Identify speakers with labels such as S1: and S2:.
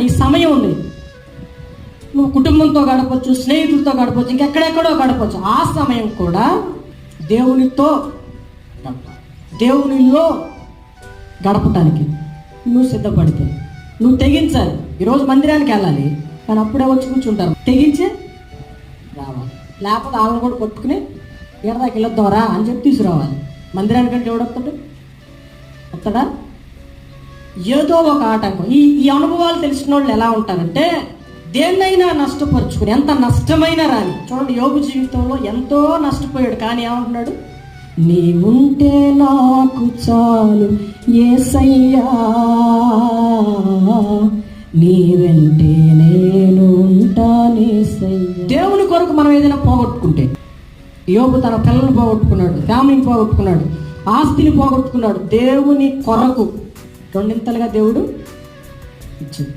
S1: ఈ సమయం ఉంది, నువ్వు కుటుంబంతో గడపచ్చు, స్నేహితులతో గడపచ్చు, ఇంకెక్కడెక్కడో గడపచ్చు. ఆ సమయం కూడా దేవునితో దేవునిలో గడపటానికి నువ్వు సిద్ధపడితే, నువ్వు తెగించాలి. ఈరోజు మందిరానికి వెళ్ళాలి, కానీ అప్పుడే వచ్చి కూర్చుంటారు. తెగించే రావాలి, లేకపోతే వాళ్ళని కూడా కొట్టుకుని ఎడదాకి వెళ్ళొద్దాంరా అని చెప్పి తీసుకురావాలి. మందిరానికంటే ఎవడొస్తాడు? వస్తాడా? ఏదో ఒక ఆటంకం. ఈ అనుభవాలు తెలిసిన వాళ్ళు ఎలా ఉంటారంటే, దేన్నైనా నష్టపరుచుకుని, ఎంత నష్టమైనా రాని. చూడండి, యోబు జీవితంలో ఎంతో నష్టపోయాడు, కానీ ఏమంటున్నాడు? నీవుంటే నాకు చాలు యేసయ్యా, నీ వెంటే నేను ఉంటానేసయ్యా. దేవుని కొరకు మనం ఏదైనా పోగొట్టుకుంటే, యోబు తన పిల్లలు పోగొట్టుకున్నాడు, ఫ్యామిలీని పోగొట్టుకున్నాడు, ఆస్తిని పోగొట్టుకున్నాడు. దేవుని కొరకు రెండింతలుగా దేవుడు ఇచ్చింది.